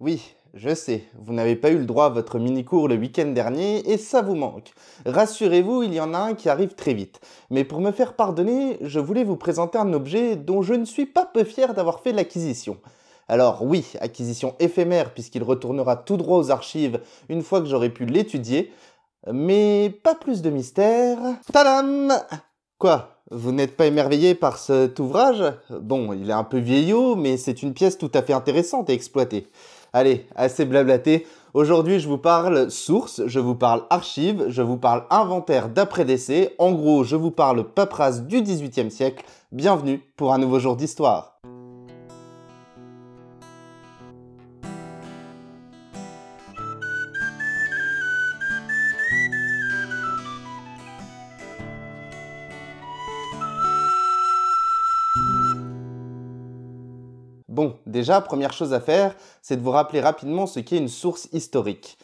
Oui, je sais, vous n'avez pas eu le droit à votre mini-cours le week-end dernier et ça vous manque. Rassurez-vous, il y en a un qui arrive très vite. Mais pour me faire pardonner, je voulais vous présenter un objet dont je ne suis pas peu fier d'avoir fait l'acquisition. Alors oui, acquisition éphémère puisqu'il retournera tout droit aux archives une fois que j'aurai pu l'étudier, mais pas plus de mystère. Tadam! Quoi? Vous n'êtes pas émerveillé par cet ouvrage? Bon, il est un peu vieillot, mais c'est une pièce tout à fait intéressante à exploiter. Allez, assez blablaté. Aujourd'hui, je vous parle source, je vous parle archives, je vous parle inventaire d'après-décès. En gros, je vous parle paperasse du XVIIIe siècle. Bienvenue pour un nouveau jour d'histoire. Bon, déjà, première chose à faire, c'est de vous rappeler rapidement ce qu'est une source historique.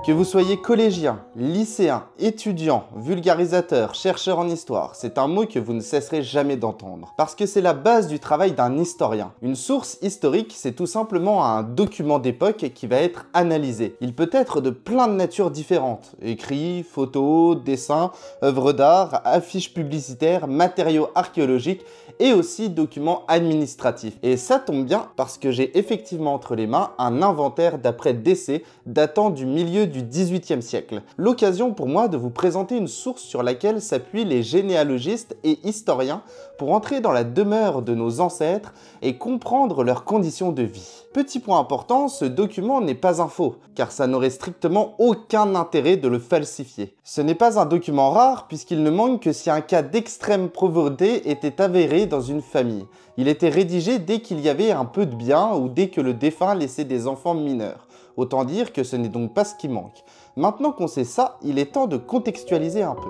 Que vous soyez collégien, lycéen, étudiant, vulgarisateur, chercheur en histoire, c'est un mot que vous ne cesserez jamais d'entendre. Parce que c'est la base du travail d'un historien. Une source historique, c'est tout simplement un document d'époque qui va être analysé. Il peut être de plein de natures différentes. Écrits, photos, dessins, œuvres d'art, affiches publicitaires, matériaux archéologiques et aussi documents administratifs. Et ça tombe bien parce que j'ai effectivement entre les mains un inventaire d'après-décès datant du milieu du XVIIIe siècle. L'occasion pour moi de vous présenter une source sur laquelle s'appuient les généalogistes et historiens pour entrer dans la demeure de nos ancêtres et comprendre leurs conditions de vie. Petit point important, ce document n'est pas un faux, car ça n'aurait strictement aucun intérêt de le falsifier. Ce n'est pas un document rare puisqu'il ne manque que si un cas d'extrême pauvreté était avéré dans une famille. Il était rédigé dès qu'il y avait un peu de biens ou dès que le défunt laissait des enfants mineurs. Autant dire que ce n'est donc pas ce qui manque. Maintenant qu'on sait ça, il est temps de contextualiser un peu.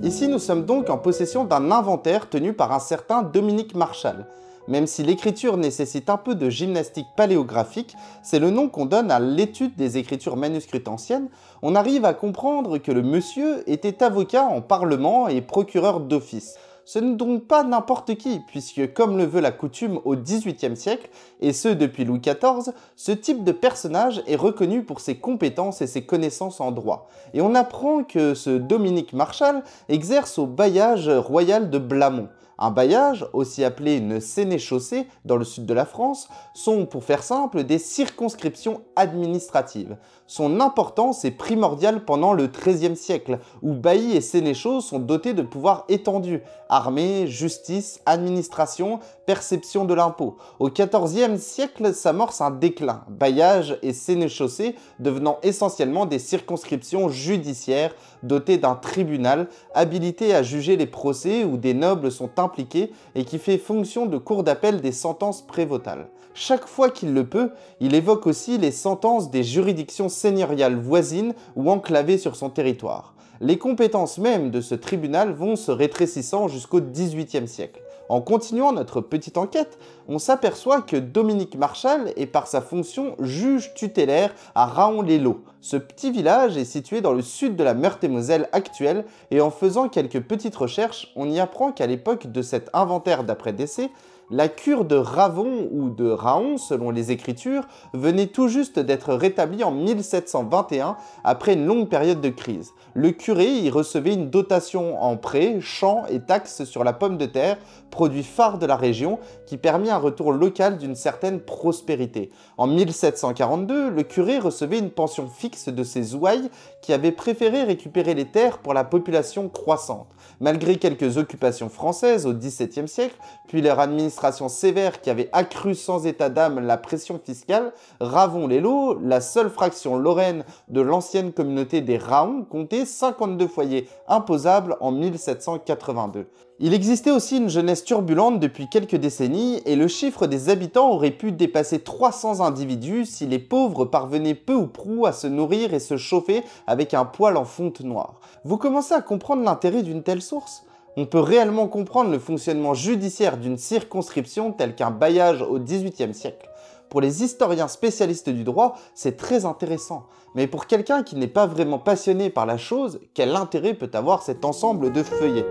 Ici, nous sommes donc en possession d'un inventaire tenu par un certain Dominique Marchal. Même si l'écriture nécessite un peu de gymnastique paléographique, c'est le nom qu'on donne à l'étude des écritures manuscrites anciennes, on arrive à comprendre que le monsieur était avocat en parlement et procureur d'office. Ce n'est donc pas n'importe qui, puisque comme le veut la coutume au XVIIIe siècle, et ce depuis Louis XIV, ce type de personnage est reconnu pour ses compétences et ses connaissances en droit. Et on apprend que ce Dominique Marchal exerce au bailliage royal de Blamont. Un bailliage, aussi appelé une sénéchaussée dans le sud de la France, sont, pour faire simple, des circonscriptions administratives. Son importance est primordiale pendant le XIIIe siècle, où baillis et sénéchaux sont dotés de pouvoirs étendus, armée, justice, administration, perception de l'impôt. Au XIVe siècle s'amorce un déclin, bailliage et sénéchaussée devenant essentiellement des circonscriptions judiciaires dotées d'un tribunal habilité à juger les procès où des nobles sont impliqués et qui fait fonction de cour d'appel des sentences prévôtales. Chaque fois qu'il le peut, il évoque aussi les sentences des juridictions seigneuriales voisines ou enclavées sur son territoire. Les compétences même de ce tribunal vont se rétrécissant jusqu'au XVIIIe siècle. En continuant notre petite enquête, on s'aperçoit que Dominique Marchal est par sa fonction juge tutélaire à Raon-les-Laux. Ce petit village est situé dans le sud de la Meurthe-et-Moselle actuelle et en faisant quelques petites recherches, on y apprend qu'à l'époque de cet inventaire d'après-décès, la cure de Ravon ou de Raon, selon les écritures, venait tout juste d'être rétablie en 1721 après une longue période de crise. Le curé y recevait une dotation en prêts, champs et taxes sur la pomme de terre, produit phare de la région, qui permit un retour local d'une certaine prospérité. En 1742, le curé recevait une pension fixe de ses ouailles qui avaient préféré récupérer les terres pour la population croissante. Malgré quelques occupations françaises au XVIIe siècle, puis leur administration sévère qui avait accru sans état d'âme la pression fiscale, Ravon-les-Laux, la seule fraction lorraine de l'ancienne communauté des Raons, comptait 52 foyers imposables en 1782. Il existait aussi une jeunesse turbulente depuis quelques décennies et le chiffre des habitants aurait pu dépasser 300 individus si les pauvres parvenaient peu ou prou à se nourrir et se chauffer avec un poêle en fonte noire. Vous commencez à comprendre l'intérêt d'une telle source ? On peut réellement comprendre le fonctionnement judiciaire d'une circonscription telle qu'un bailliage au XVIIIe siècle. Pour les historiens spécialistes du droit, c'est très intéressant. Mais pour quelqu'un qui n'est pas vraiment passionné par la chose, quel intérêt peut avoir cet ensemble de feuillets?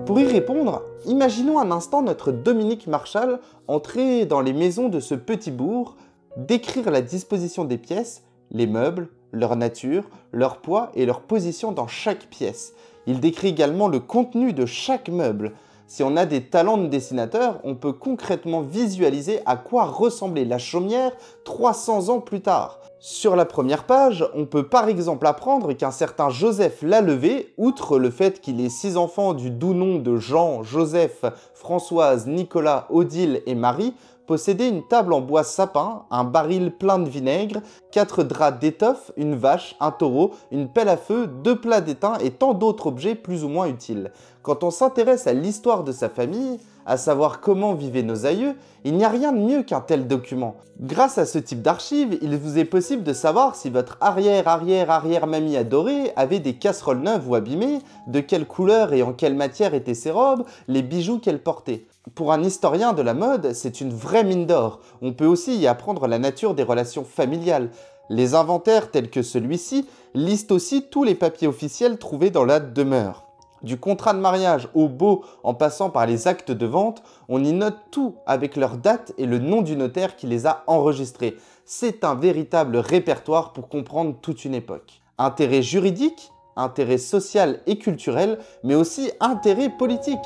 Pour y répondre, imaginons un instant notre Dominique Marchal entrer dans les maisons de ce petit bourg, décrire la disposition des pièces, les meubles, leur nature, leur poids et leur position dans chaque pièce. Il décrit également le contenu de chaque meuble. Si on a des talents de dessinateur, on peut concrètement visualiser à quoi ressemblait la chaumière 300 ans plus tard. Sur la première page, on peut par exemple apprendre qu'un certain Joseph Lallevé, outre le fait qu'il ait 6 enfants du doux nom de Jean, Joseph, Françoise, Nicolas, Odile et Marie, possédait une table en bois sapin, un baril plein de vinaigre, 4 draps d'étoffe, une vache, un taureau, une pelle à feu, 2 plats d'étain et tant d'autres objets plus ou moins utiles. Quand on s'intéresse à l'histoire de sa famille, à savoir comment vivaient nos aïeux, il n'y a rien de mieux qu'un tel document. Grâce à ce type d'archives, il vous est possible de savoir si votre arrière-arrière-arrière-mamie adorée avait des casseroles neuves ou abîmées, de quelle couleur et en quelle matière étaient ses robes, les bijoux qu'elle portait. Pour un historien de la mode, c'est une vraie mine d'or. On peut aussi y apprendre la nature des relations familiales. Les inventaires tels que celui-ci listent aussi tous les papiers officiels trouvés dans la demeure. Du contrat de mariage au baux en passant par les actes de vente, on y note tout avec leur date et le nom du notaire qui les a enregistrés. C'est un véritable répertoire pour comprendre toute une époque. Intérêt juridique, intérêt social et culturel, mais aussi intérêt politique.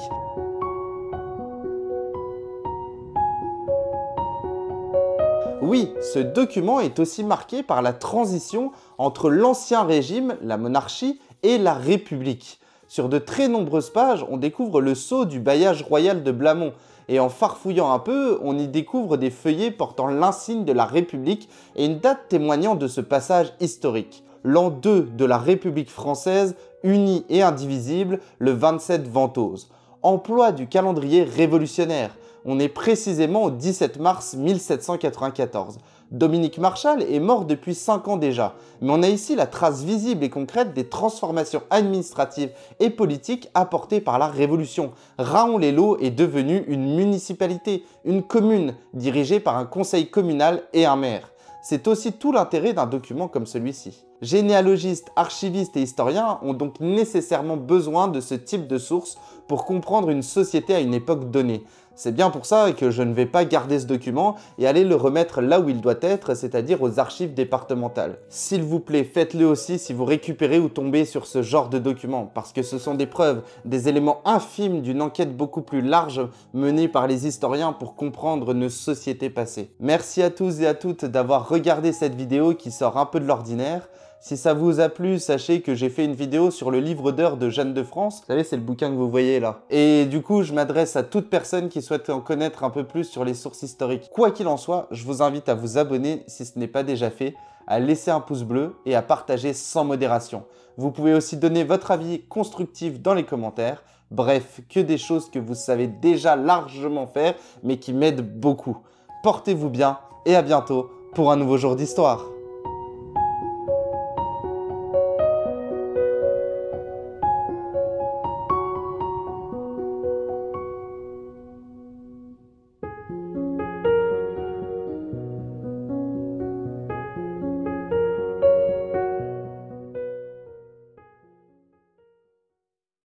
Oui, ce document est aussi marqué par la transition entre l'ancien régime, la monarchie, et la République. Sur de très nombreuses pages, on découvre le sceau du bailliage royal de Blamont, et en farfouillant un peu, on y découvre des feuillets portant l'insigne de la République et une date témoignant de ce passage historique. L'an 2 de la République française, unie et indivisible, le 27 Ventose. Emploi du calendrier révolutionnaire. On est précisément au 17 mars 1794. Dominique Marchal est mort depuis 5 ans déjà, mais on a ici la trace visible et concrète des transformations administratives et politiques apportées par la Révolution. Raon-les-Laux est devenu une municipalité, une commune, dirigée par un conseil communal et un maire. C'est aussi tout l'intérêt d'un document comme celui-ci. Généalogistes, archivistes et historiens ont donc nécessairement besoin de ce type de sources pour comprendre une société à une époque donnée. C'est bien pour ça que je ne vais pas garder ce document et aller le remettre là où il doit être, c'est-à-dire aux archives départementales. S'il vous plaît, faites-le aussi si vous récupérez ou tombez sur ce genre de document, parce que ce sont des preuves, des éléments infimes d'une enquête beaucoup plus large menée par les historiens pour comprendre nos sociétés passées. Merci à tous et à toutes d'avoir regardé cette vidéo qui sort un peu de l'ordinaire. Si ça vous a plu, sachez que j'ai fait une vidéo sur le livre d'heures de Jeanne de France. Vous savez, c'est le bouquin que vous voyez là. Et du coup, je m'adresse à toute personne qui souhaite en connaître un peu plus sur les sources historiques. Quoi qu'il en soit, je vous invite à vous abonner si ce n'est pas déjà fait, à laisser un pouce bleu et à partager sans modération. Vous pouvez aussi donner votre avis constructif dans les commentaires. Bref, que des choses que vous savez déjà largement faire, mais qui m'aident beaucoup. Portez-vous bien et à bientôt pour un nouveau jour d'histoire.